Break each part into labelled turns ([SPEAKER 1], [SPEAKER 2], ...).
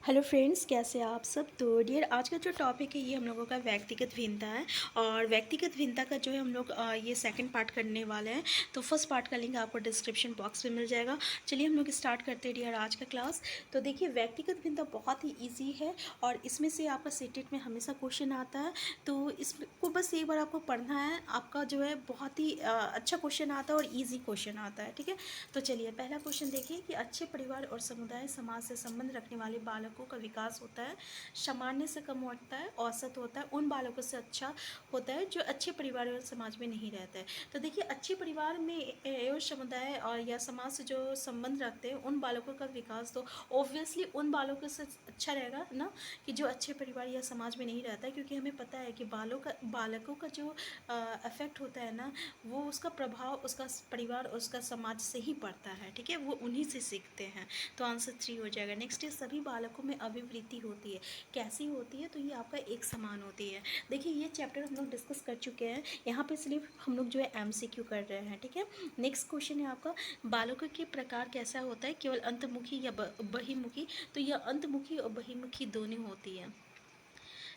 [SPEAKER 1] Hello friends, कैसे हैं आप सब। तो डियर, आज का जो टॉपिक है ये हम लोगों का व्यक्तिगत भिन्नता है। और व्यक्तिगत भिन्नता का जो है हम लोग ये सेकंड पार्ट करने वाले हैं। तो फर्स्ट पार्ट का लिंक आपको डिस्क्रिप्शन बॉक्स में मिल जाएगा। चलिए हम लोग स्टार्ट करते हैं डियर आज का क्लास। तो देखिए, व्यक्तिगत भिन्नता बहुत ही ईजी है और इसमें से आपका सीटेट में हमेशा क्वेश्चन आता है। तो इसको बस एक बार आपको पढ़ना है, आपका जो है बहुत ही अच्छा क्वेश्चन आता है और ईजी क्वेश्चन आता है। ठीक है, तो चलिए पहला क्वेश्चन देखिए कि अच्छे परिवार और समुदाय समाज से संबंध रखने वाले बालकों का विकास होता है सामान्य से कम होता है, औसत होता है, उन बालकों से अच्छा होता है जो अच्छे परिवार और समाज में नहीं रहते हैं। तो देखिए, अच्छे परिवार में एवं समुदाय और या समाज से जो संबंध रखते हैं उन बालकों का विकास तो ऑब्वियसली उन बालकों से अच्छा रहेगा ना, कि जो अच्छे परिवार या समाज में नहीं रहता है। क्योंकि हमें पता है कि बालकों का जो इफेक्ट होता है ना, वो उसका प्रभाव उसका परिवार और उसका समाज से ही पड़ता है। ठीक है, वो उन्हीं से सीखते हैं। तो आंसर 3 हो जाएगा। नेक्स्ट है, सभी बालकों में अभिवृत्ति होती है। कैसी होती है? तो ये आपका एक समान होती है। देखिए, ये चैप्टर हम लोग डिस्कस कर चुके हैं, यहाँ पे सिर्फ हम लोग जो है MCQ कर रहे हैं। ठीक है, नेक्स्ट क्वेश्चन है आपका, बालकों के प्रकार कैसा होता है, केवल अंतर्मुखी या बहिर्मुखी? तो यह अंतर्मुखी और बहिर्मुखी दोनों होती है।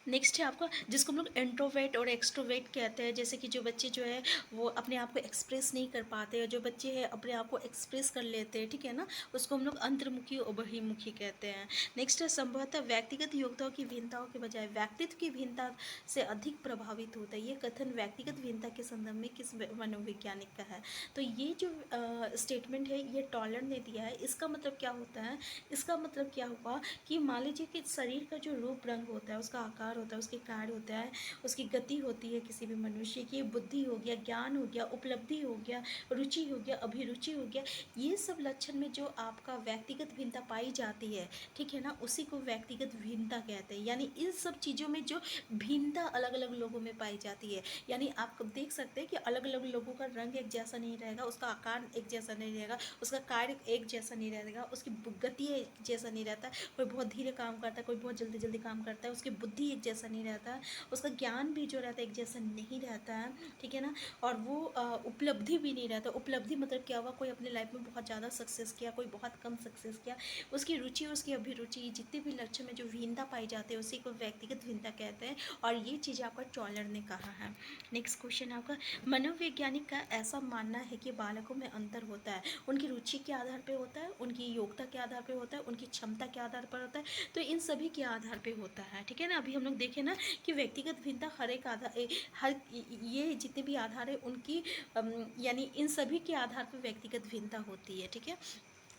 [SPEAKER 1] नेक्स्ट है आपका, जिसको हम लोग इंट्रोवेट और एक्सट्रोवेट कहते हैं। जैसे कि जो बच्चे जो है वो अपने आप को एक्सप्रेस नहीं कर पाते, और जो बच्चे हैं अपने आप को एक्सप्रेस कर लेते हैं, ठीक है ना, उसको हम लोग अंतर्मुखी और बहिर्मुखी कहते हैं। नेक्स्ट है, संभवतः व्यक्तिगत योग्यताओं की भिन्नताओं के बजाय व्यक्तित्व की भिन्नता से अधिक प्रभावित होता है। ये कथन व्यक्तिगत भिन्नता के संदर्भ में किस मनोवैज्ञानिक का है? तो ये जो स्टेटमेंट है ये टॉलर ने दिया है। इसका मतलब क्या होता है? इसका मतलब क्या हुआ कि मान लीजिए कि शरीर का जो रूप रंग होता है, उसका आकार होता है, उसके कार्य होता है, उसकी गति होती है, किसी भी मनुष्य की बुद्धि हो गया, ज्ञान हो गया, उपलब्धि हो गया, रुचि हो गया, अभिरुचि हो गया, ये सब लक्षण में जो आपका व्यक्तिगत भिन्नता पाई जाती है, ठीक है ना, उसी को व्यक्तिगत भिन्नता कहते हैं। यानी इन सब चीज़ों में जो भिन्नता अलग अलग लोगों में पाई जाती है। यानी आप देख सकते हैं कि अलग अलग लोगों का रंग एक जैसा नहीं रहेगा, उसका आकार एक जैसा नहीं रहेगा, उसका कार्य एक जैसा नहीं रहेगा, उसकी गति एक जैसा नहीं रहता। कोई बहुत धीरे काम करता है, कोई बहुत जल्दी जल्दी काम करता है, उसकी बुद्धि एक जैसा नहीं रहता है, उसका ज्ञान भी जो रहता है एक जैसा नहीं रहता है। ठीक है ना, और वो उपलब्धि भी नहीं रहता। उपलब्धि मतलब क्या हुआ, कोई अपने लाइफ में बहुत ज़्यादा सक्सेस किया, कोई बहुत कम सक्सेस किया, उसकी रुचि, उसकी अभिरुचि, जितने भी लक्ष्य में जो भिन्नता पाई जाती है उसी को व्यक्तिगत भिन्नता कहते हैं। और ये चीज़ आपका टॉलर ने कहा है। नेक्स्ट क्वेश्चन आपका, मनोवैज्ञानिक का ऐसा मानना है कि बालकों में अंतर होता है, उनकी रुचि के आधार पर होता है, उनकी योग्यता के आधार पर होता है, उनकी क्षमता के आधार पर होता है। तो इन सभी के आधार पे होता है। ठीक है ना, अभी हम लोग देखें ना कि व्यक्तिगत भिन्नता हर एक आधार, हर ये जितने भी आधार है उनकी यानी इन सभी के आधार पर व्यक्तिगत भिन्नता होती है। ठीक है,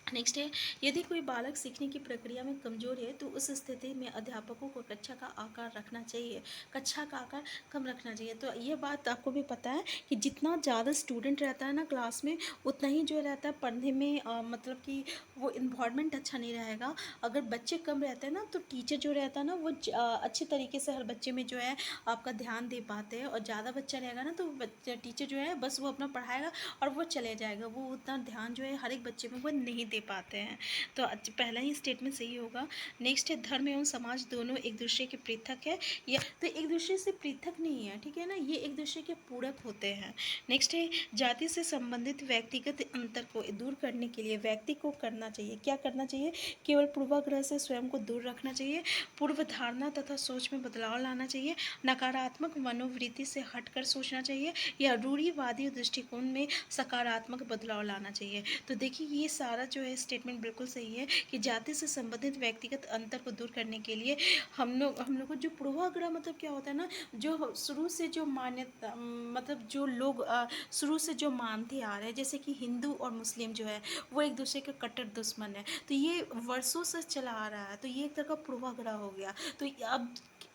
[SPEAKER 1] नेक्स्ट है, यदि कोई बालक सीखने की प्रक्रिया में कमज़ोर है तो उस स्थिति में अध्यापकों को कक्षा का आकार रखना चाहिए, कक्षा का आकार कम रखना चाहिए। तो ये बात आपको भी पता है कि जितना ज़्यादा स्टूडेंट रहता है ना क्लास में, उतना ही जो रहता है पढ़ने में मतलब कि वो इन्वायरमेंट अच्छा नहीं रहेगा। अगर बच्चे कम रहते हैं ना तो टीचर जो रहता है ना वो अच्छे तरीके से हर बच्चे में जो है आपका ध्यान दे पाते हैं। और ज़्यादा बच्चा रहेगा ना तो टीचर जो है बस वो अपना पढ़ाएगा और वो चले जाएगा, वो उतना ध्यान जो है हर एक बच्चे में वो नहीं दे पाते हैं। तो पहला ही स्टेटमेंट सही होगा। नेक्स्ट है, धर्म एवं समाज दोनों एक दूसरे के पृथक है, या तो एक दूसरे से पृथक नहीं है, ठीक है ना, ये एक दूसरे के पूरक होते हैं। नेक्स्ट है, जाति से संबंधित व्यक्तिगत अंतर को दूर करने के लिए व्यक्ति को करना चाहिए, क्या करना चाहिए? केवल पूर्वाग्रह से स्वयं को दूर रखना चाहिए, पूर्व धारणा तथा सोच में बदलाव लाना चाहिए, नकारात्मक मनोवृत्ति से हटकर सोचना चाहिए, या रूढ़िवादी दृष्टिकोण में सकारात्मक बदलाव लाना चाहिए। तो देखिए, ये सारा जो है स्टेटमेंट बिल्कुल सही है कि जाति से संबंधित व्यक्तिगत अंतर को दूर करने के लिए हम लोग को जो पूर्वाग्रह मतलब क्या होता है ना, जो शुरू से जो मान्यता मतलब जो लोग शुरू से जो मानते आ रहे हैं, जैसे कि हिंदू और मुस्लिम जो है वो एक दूसरे के कट्टर दुश्मन है, तो ये वर्षों से चला आ रहा है, तो ये एक तरह का पूर्वाग्रह हो गया। तो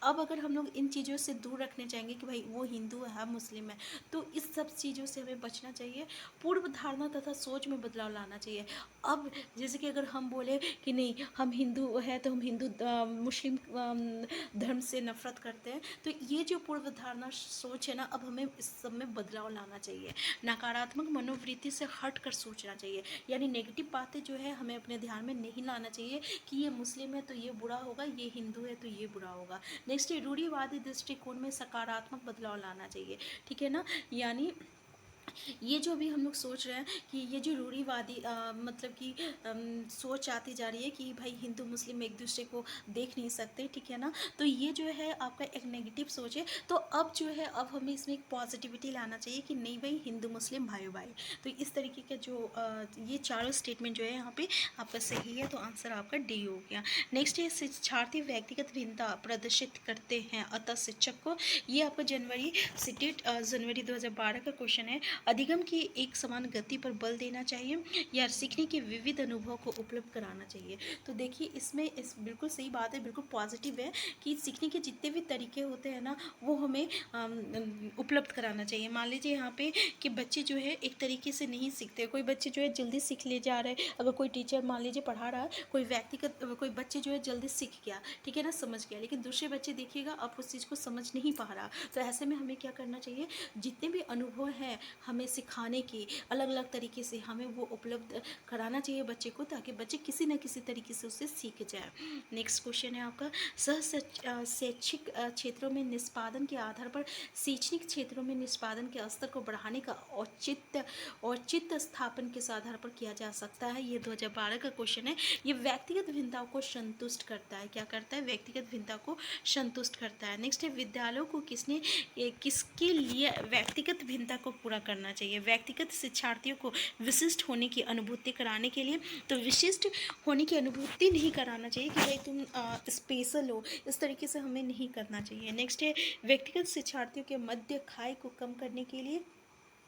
[SPEAKER 1] अब अगर हम लोग इन चीज़ों से दूर रखने चाहेंगे कि भाई वो हिंदू है मुस्लिम है, तो इस सब चीज़ों से हमें बचना चाहिए, पूर्व धारणा तथा सोच में बदलाव लाना चाहिए। अब जैसे कि अगर हम बोले कि नहीं हम हिंदू है तो हम हिंदू मुस्लिम धर्म से नफरत करते हैं, तो ये जो पूर्व धारणा सोच है ना, अब हमें इस सब में बदलाव लाना चाहिए, नकारात्मक मनोवृत्ति से हट कर सोचना चाहिए। यानी नेगेटिव बातें जो है हमें अपने ध्यान में नहीं लाना चाहिए कि ये मुस्लिम है तो ये बुरा होगा, ये हिंदू है तो ये बुरा होगा। नेक्स्ट, रूढ़िवादी दृष्टिकोण में सकारात्मक बदलाव लाना चाहिए, ठीक है ना, यानी ये जो अभी हम लोग सोच रहे हैं कि ये जो रूढ़िवादी मतलब कि सोच आती जा रही है कि भाई हिंदू मुस्लिम एक दूसरे को देख नहीं सकते, ठीक है ना, तो ये जो है आपका एक नेगेटिव सोच है। तो अब जो है अब हमें इसमें एक पॉजिटिविटी लाना चाहिए कि नहीं भाई हिंदू मुस्लिम भाई भाई। तो इस तरीके का जो ये चारों स्टेटमेंट जो है यहाँ पे आपका सही है, तो आंसर आपका डी हो गया। नेक्स्ट है शिक्षार्थी व्यक्तिगत भिन्नता प्रदर्शित करते हैं अतः शिक्षक को, ये आपका जनवरी 2012 का क्वेश्चन है। अधिगम की एक समान गति पर बल देना चाहिए या सीखने के विविध अनुभव को उपलब्ध कराना चाहिए। तो देखिए इसमें इस बिल्कुल सही बात है, बिल्कुल पॉजिटिव है कि सीखने के जितने भी तरीके होते हैं ना वो हमें उपलब्ध कराना चाहिए। मान लीजिए यहाँ पे कि बच्चे जो है एक तरीके से नहीं सीखते, कोई बच्चे जो है जल्दी सीख ले जा रहे हैं। अगर कोई टीचर मान लीजिए पढ़ा रहा है, कोई बच्चे जो है जल्दी सीख गया, ठीक है ना, समझ गया, लेकिन दूसरे बच्चे देखिएगा आप उस चीज़ को समझ नहीं पा रहा। तो ऐसे में हमें क्या करना चाहिए, जितने भी अनुभव हैं हमें सिखाने की अलग अलग तरीके से हमें वो उपलब्ध कराना चाहिए बच्चे को, ताकि बच्चे किसी न किसी तरीके से उससे सीख जाए। नेक्स्ट क्वेश्चन है आपका शैक्षिक क्षेत्रों में निष्पादन के आधार पर शैक्षणिक क्षेत्रों में निष्पादन के स्तर को बढ़ाने का औचित्य स्थापन किस आधार पर किया जा सकता है। ये 2012 का क्वेश्चन है। ये व्यक्तिगत भिन्नताओं को संतुष्ट करता है, क्या करता है, व्यक्तिगत भिन्नता को संतुष्ट करता है। नेक्स्ट है विद्यालयों को किसके लिए व्यक्तिगत भिन्नता को पूरा करना चाहिए। व्यक्तिगत शिक्षार्थियों को विशिष्ट होने की अनुभूति कराने के लिए, तो विशिष्ट होने की अनुभूति नहीं कराना चाहिए कि भाई तुम स्पेशल हो, इस तरीके से हमें नहीं करना चाहिए। नेक्स्ट है व्यक्तिगत शिक्षार्थियों के मध्य खाई को कम करने के लिए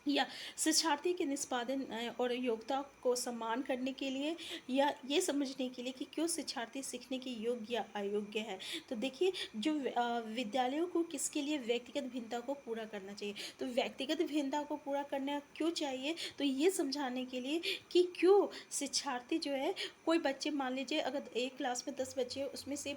[SPEAKER 1] या शिक्षार्थी के निष्पादन और योग्यता को सम्मान करने के लिए, या ये समझने के लिए कि क्यों शिक्षार्थी सीखने के योग्य या अयोग्य है। तो देखिए जो विद्यालयों को किसके लिए व्यक्तिगत भिन्नता को पूरा करना चाहिए, तो व्यक्तिगत भिन्नता को पूरा करना क्यों चाहिए, तो ये समझाने के लिए कि क्यों शिक्षार्थी जो है, कोई बच्चे मान लीजिए अगर एक क्लास में 10 बच्चे हैं उसमें से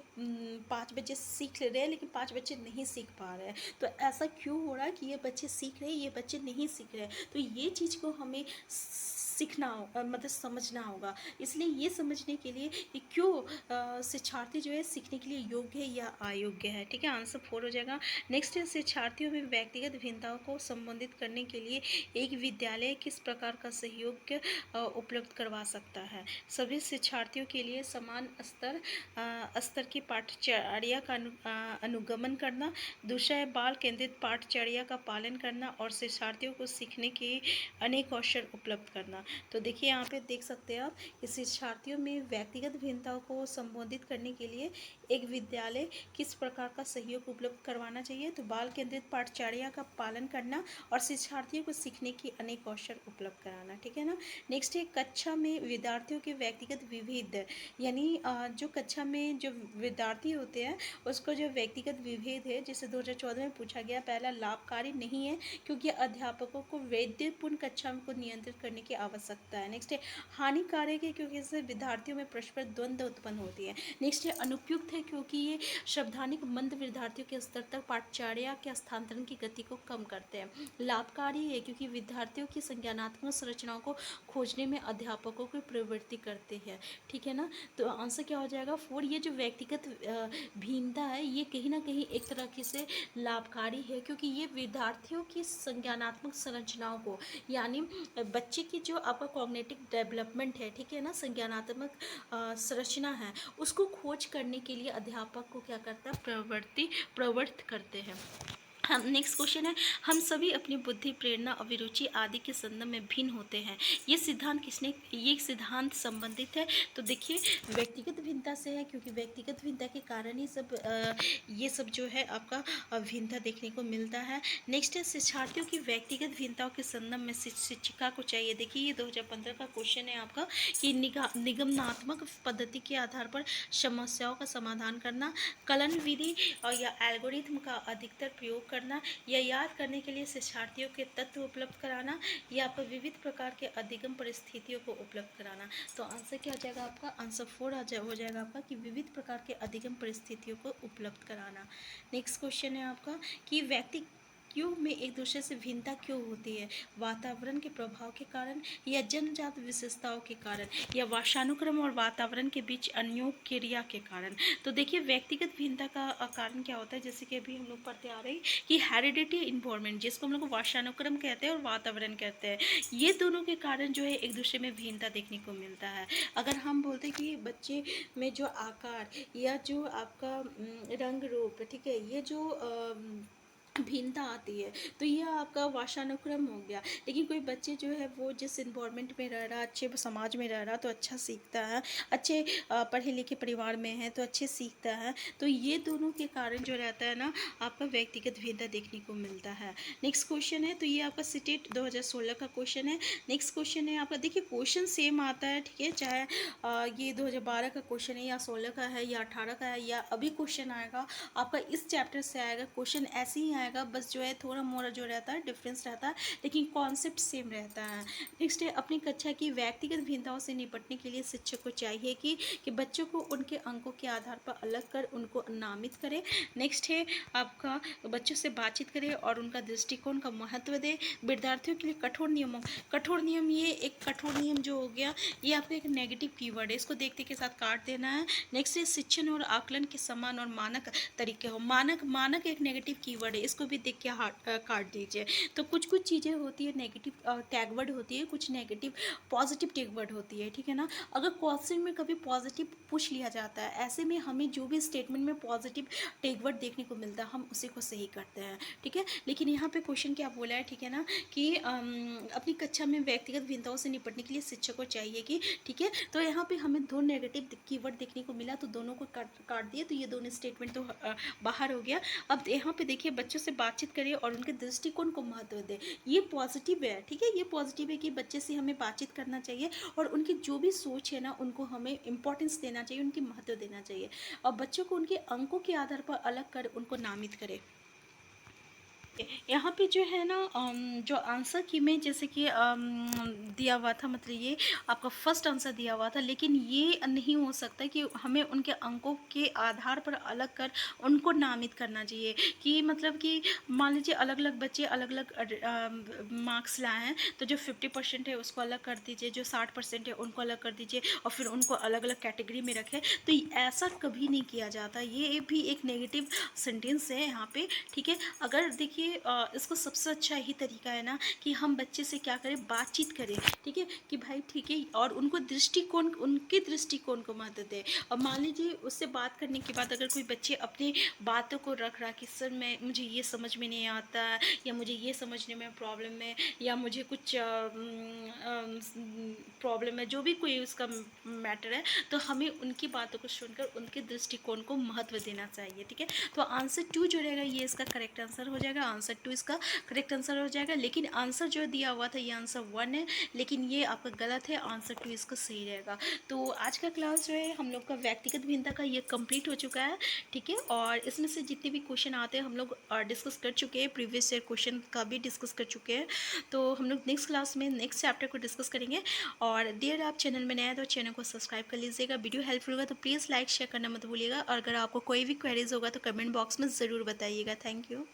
[SPEAKER 1] 5 बच्चे सीख ले रहे हैं लेकिन 5 बच्चे नहीं सीख पा रहे हैं। तो ऐसा क्यों हो रहा है कि ये बच्चे सीख रहे हैं, ये बच्चे नहीं सीख रहे हैं। तो ये चीज़ को हमें सीखना मतलब समझना होगा। इसलिए ये समझने के लिए कि क्यों शिक्षार्थी जो है सीखने के लिए योग्य है या अयोग्य है। ठीक है, आंसर 4 हो जाएगा। नेक्स्ट है शिक्षार्थियों में व्यक्तिगत भिन्नताओं को संबोधित करने के लिए एक विद्यालय किस प्रकार का सहयोग उपलब्ध करवा सकता है। सभी शिक्षार्थियों के लिए समान स्तर की पाठचर्या का अनुगमन करना। दूसरा है बाल केंद्रित पाठचर्या का पालन करना और शिक्षार्थियों को सीखने के अनेक अवसर उपलब्ध करना। तो देखिए यहाँ पे देख सकते हैं आप कि शिक्षार्थियों में व्यक्तिगत भिन्नताओं को संबोधित करने के लिए एक विद्यालय किस प्रकार का सहयोग उपलब्ध करवाना चाहिए। तो बाल केंद्रित पाठचर्या का पालन करना और शिक्षार्थियों को सीखने के अनेक अवसर उपलब्ध कराना। ठीक है ना। नेक्स्ट है कक्षा में विद्यार्थियों के व्यक्तिगत विभेद, यानी जो कक्षा में जो विद्यार्थी होते हैं उसको जो व्यक्तिगत विभेद है, जिसे 2014 में पूछा गया, पहला लाभकारी नहीं है क्योंकि अध्यापकों को वैद्यपूर्ण कक्षा को नियंत्रित करने की आवश्यकता है। नेक्स्ट है हानिकारक है क्योंकि इससे विद्यार्थियों में परस्पर द्वंद्व उत्पन्न होती है। नेक्स्ट है अनुपयुक्त है क्योंकि ये शब्दानिक मंद विद्यार्थियों के स्तर तक पाठचर्या के स्थानांतरण की गति को कम करते हैं। लाभकारी है क्योंकि विद्यार्थियों की संज्ञानात्मक संरचनाओं को खोजने में अध्यापकों की प्रवृत्ति करते हैं। ठीक है ना। तो आंसर क्या हो जाएगा 4। ये जो व्यक्तिगत भिन्नता है ये कहीं ना कहीं एक तरह से लाभकारी है क्योंकि ये विद्यार्थियों की संज्ञानात्मक संरचनाओं को, यानी बच्चे की जो आपका कॉग्निटिव डेवलपमेंट है, ठीक है ना, संज्ञानात्मक संरचना है, उसको खोज करने के लिए अध्यापक को क्या करता है, प्रवृत्त करते हैं। हम नेक्स्ट क्वेश्चन है हम सभी अपनी बुद्धि प्रेरणा अभिरुचि आदि के संदर्भ में भिन्न होते हैं। ये सिद्धांत संबंधित है। तो देखिए व्यक्तिगत भिन्नता से है क्योंकि व्यक्तिगत भिन्नता के कारण ही ये सब जो है आपका भिन्नता देखने को मिलता है। नेक्स्ट है शिक्षार्थियों की व्यक्तिगत भिन्नताओं के संदर्भ में शिक्षिका को चाहिए। देखिए ये 2015 का क्वेश्चन है आपका कि निगमनात्मक पद्धति के आधार पर समस्याओं का समाधान करना, कलन विधि या एल्गोरिथम का अधिकतर प्रयोग करना, या याद करने के लिए शिक्षार्थियों के तत्व उपलब्ध कराना, या आपको विविध प्रकार के अधिगम परिस्थितियों को उपलब्ध कराना। तो आंसर क्या हो जाएगा आपका, आंसर 4 हो जाएगा आपका कि विविध प्रकार के अधिगम परिस्थितियों को उपलब्ध कराना। नेक्स्ट क्वेश्चन है आपका कि क्यों में एक दूसरे से भिन्नता क्यों होती है? वातावरण के प्रभाव के कारण, या जन्मजात विशेषताओं के कारण, या वंशानुक्रम और वातावरण के बीच अन्योन्य क्रिया के कारण। तो देखिए व्यक्तिगत भिन्नता का कारण क्या होता है, जैसे कि अभी हम लोग पढ़ते आ रहे हैं कि हेरिडिटी इन्वायरमेंट, जिसको हम लोग वंशानुक्रम कहते हैं और वातावरण कहते हैं, ये दोनों के कारण जो है एक दूसरे में भिन्नता देखने को मिलता है। अगर हम बोलते हैं कि बच्चे में जो आकार या जो आपका रंग रूप, ठीक है, ये जो भिन्नता आती है, तो ये आपका वंशानुक्रम हो गया। लेकिन कोई बच्चे जो है वो जिस इन्वायरमेंट में रह रहा, अच्छे समाज में रह रहा, तो अच्छा सीखता है, अच्छे पढ़े लिखे परिवार में है तो अच्छे सीखता है। तो ये दोनों के कारण जो रहता है ना, आपका व्यक्तिगत भिन्नता देखने को मिलता है। नेक्स्ट क्वेश्चन है, तो ये आपका सीटेट 2016 का क्वेश्चन है। नेक्स्ट क्वेश्चन है आपका, देखिए क्वेश्चन सेम आता है, ठीक है, चाहे ये 2012 का क्वेश्चन है या 16 का है या 18 का है, या अभी क्वेश्चन आएगा आपका इस चैप्टर से आएगा, क्वेश्चन ऐसे ही आएगा, बस जो है थोड़ा मोड़ा जो रहता है डिफरेंस रहता है, लेकिन कॉन्सेप्ट सेम रहता है। नेक्स्ट है, अपनी कक्षा की व्यक्तिगत भिन्नताओं से निपटने के लिए शिक्षक को चाहिए कि बच्चों को उनके अंकों के आधार पर अलग कर उनको नामित करे। नेक्स्ट है आपका, बच्चों से बातचीत करे और उनका दृष्टिकोण का महत्व दे। विद्यार्थियों के लिए कठोर नियम, ये एक कठोर नियम जो हो गया, ये आपका एक नेगेटिव कीवर्ड है, इसको देखते के साथ काट देना है। नेक्स्ट है, शिक्षण और आकलन के समान और मानक तरीके हो। मानक एक नेगेटिव कीवर्ड है, इसको भी देख के काट दीजिए। तो कुछ कुछ चीज़ें होती है नेगेटिव टैगवर्ड होती है, कुछ नेगेटिव पॉजिटिव टैगवर्ड होती है, ठीक है ना। अगर क्वेश्चन में कभी पॉजिटिव पूछ लिया जाता है, ऐसे में हमें जो भी स्टेटमेंट में पॉजिटिव टैगवर्ड देखने को मिलता है हम उसी को सही करते हैं, ठीक है। लेकिन यहाँ पे क्वेश्चन क्या बोला है, ठीक है ना, कि अपनी कक्षा में व्यक्तिगत भिन्नताओं से निपटने के लिए शिक्षक को चाहिए कि, ठीक है, तो यहाँ पे हमें दो नेगेटिव कीवर्ड देखने को मिला, तो दोनों को काट दिए, तो ये दोनों स्टेटमेंट तो बाहर हो गया। अब यहाँ पे देखिए, बच्चों से बातचीत करिए और उनके दृष्टिकोण को महत्व दें, ये पॉजिटिव है, ठीक है, ये पॉजिटिव है कि बच्चे से हमें बातचीत करना चाहिए और उनकी जो भी सोच है ना उनको हमें इंपॉर्टेंस देना चाहिए, उनकी महत्व देना चाहिए, और बच्चों को उनके अंकों के आधार पर अलग कर उनको नामित करें। यहाँ पे जो है ना जो आंसर की में जैसे कि दिया हुआ था, मतलब ये आपका फर्स्ट आंसर दिया हुआ था, लेकिन ये नहीं हो सकता कि हमें उनके अंकों के आधार पर अलग कर उनको नामित करना चाहिए। कि मतलब कि मान लीजिए अलग अलग बच्चे अलग अलग मार्क्स लाए हैं, तो जो 50% है उसको अलग कर दीजिए, जो 60% है उनको अलग कर दीजिए, और फिर उनको अलग अलग कैटेगरी में रखें। तो ऐसा कभी नहीं किया जाता, ये भी एक नेगेटिव सेंटेंस है यहाँ पे, ठीक है। अगर देखिए इसको सबसे अच्छा यही तरीका है ना कि हम बच्चे से क्या करें, बातचीत करें, ठीक है, कि भाई ठीक है, और उनको उनके दृष्टिकोण को महत्व दें। और मान लीजिए उससे बात करने के बाद अगर कोई बच्चे अपनी बातों को रख रहा कि सर मुझे ये समझ में नहीं आता, या मुझे ये समझने में प्रॉब्लम है, या मुझे कुछ प्रॉब्लम है, जो भी कोई उसका मैटर है, तो हमें उनकी बातों को सुनकर उनके दृष्टिकोण को महत्व देना चाहिए, ठीक है। तो आंसर 2 जो रहेगा ये इसका करेक्ट आंसर हो जाएगा, आंसर 2 इसका करेक्ट आंसर हो जाएगा। लेकिन आंसर जो दिया हुआ था ये आंसर 1 है, लेकिन ये आपका गलत है, आंसर 2 इसका सही रहेगा। तो आज का क्लास जो है हम लोग का व्यक्तिगत भिन्नता का ये कंप्लीट हो चुका है, ठीक है। और इसमें से जितने भी क्वेश्चन आते हैं हम लोग डिस्कस कर चुके हैं, प्रीवियस ईयर क्वेश्चन का भी डिस्कस कर चुके हैं। तो हम लोग नेक्स्ट क्लास में नेक्स्ट चैप्टर को डिस्कस करेंगे। और डियर आप चैनल में नए हैं तो चैनल को सब्सक्राइब कर लीजिएगा। वीडियो हेल्पफुल होगा तो प्लीज़ लाइक शेयर करना मत भूलिएगा, और अगर आपको कोई भी क्वेरीज होगा तो कमेंट बॉक्स में ज़रूर बताइएगा। Thank you.